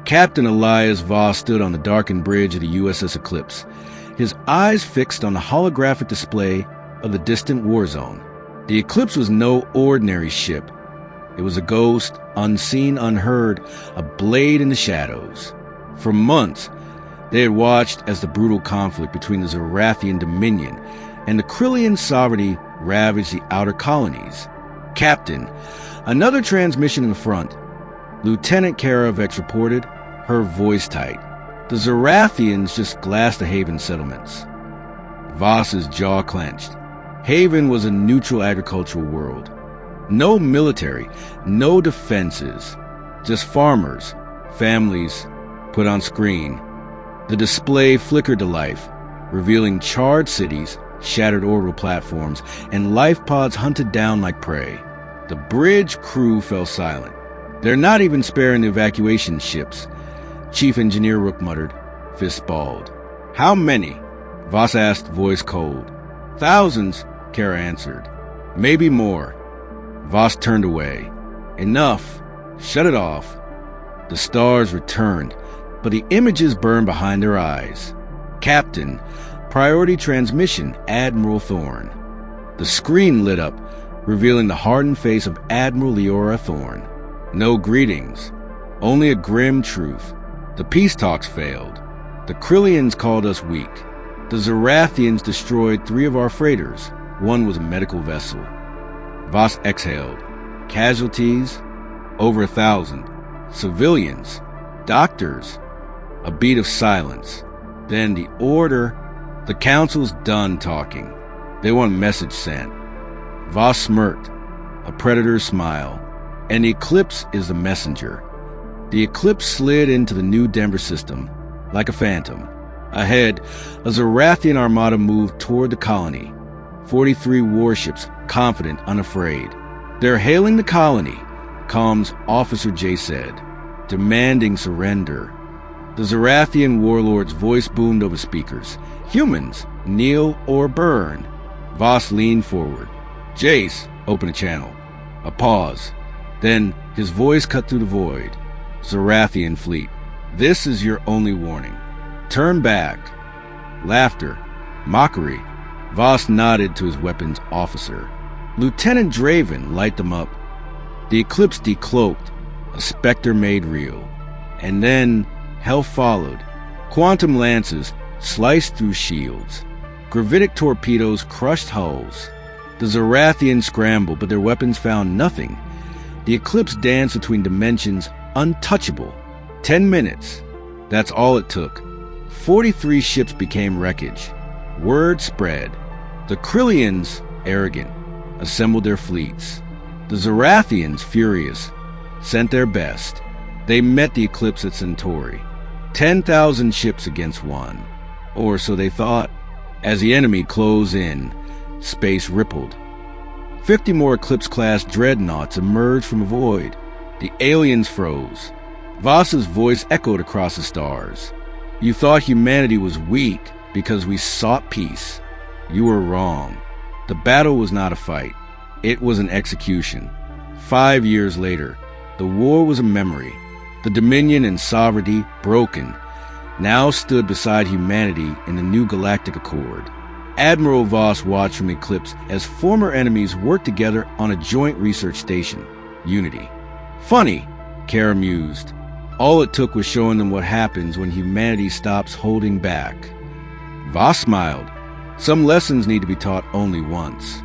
Captain Elias Voss stood on the darkened bridge of the USS Eclipse, his eyes fixed on the holographic display of the distant war zone. The Eclipse was no ordinary ship. It was a ghost, unseen, unheard, a blade in the shadows. For months, they had watched as the brutal conflict between the Zarathian Dominion and the Krillian sovereignty ravaged the outer colonies. Captain, another transmission in the front. Lieutenant Karavex reported, her voice tight. The Zarathians just glassed the Haven settlements. Voss's jaw clenched. Haven was a neutral agricultural world. No military, no defenses. Just farmers, families, put on screen. The display flickered to life, revealing charred cities, shattered orbital platforms, and life pods hunted down like prey. The bridge crew fell silent. They're not even sparing the evacuation ships. Chief Engineer Rook muttered, fist balled. How many? Voss asked, voice cold. Thousands, Kara answered. Maybe more. Voss turned away. Enough. Shut it off. The stars returned, but the images burned behind their eyes. Captain, priority transmission, Admiral Thorne. The screen lit up, revealing the hardened face of Admiral Leora Thorne. No greetings, only a grim truth. The peace talks failed. The Krillians called us weak. The Zarathians destroyed 3 of our freighters. One was a medical vessel. Voss exhaled. Casualties? Over 1,000. Civilians. Doctors. A beat of silence. Then the order. The council's done talking. They want a message sent. Voss smirked. A predator's smile. And the Eclipse is the messenger. The Eclipse slid into the new Denver system, like a phantom. Ahead, a Zarathian armada moved toward the colony. 43 warships, confident, unafraid. They're hailing the colony, comms Officer J said, demanding surrender. The Zarathian warlord's voice boomed over speakers. Humans, kneel or burn. Voss leaned forward. Jace, open a channel. A pause. Then his voice cut through the void. Zarathian fleet, this is your only warning. Turn back. Laughter. Mockery. Voss nodded to his weapons officer. Lieutenant Draven, light them up. The Eclipse decloaked, a specter made real. And then hell followed. Quantum lances sliced through shields. Gravitic torpedoes crushed hulls. The Zarathians scrambled, but their weapons found nothing. The Eclipse danced between dimensions, untouchable. 10 minutes. That's all it took. 43 ships became wreckage. Word spread. The Krillians, arrogant, assembled their fleets. The Zarathians, furious, sent their best. They met the Eclipse at Centauri. 10,000 ships against one. Or so they thought. As the enemy closed in, space rippled. 50 more Eclipse-class Dreadnoughts emerged from a void. The aliens froze. Voss's voice echoed across the stars. You thought humanity was weak because we sought peace. You were wrong. The battle was not a fight. It was an execution. 5 years later, the war was a memory. The Dominion and sovereignty, broken, now stood beside humanity in the new galactic accord. Admiral Voss watched from the Eclipse as former enemies worked together on a joint research station, Unity. Funny, Kara mused. All it took was showing them what happens when humanity stops holding back. Voss smiled. Some lessons need to be taught only once.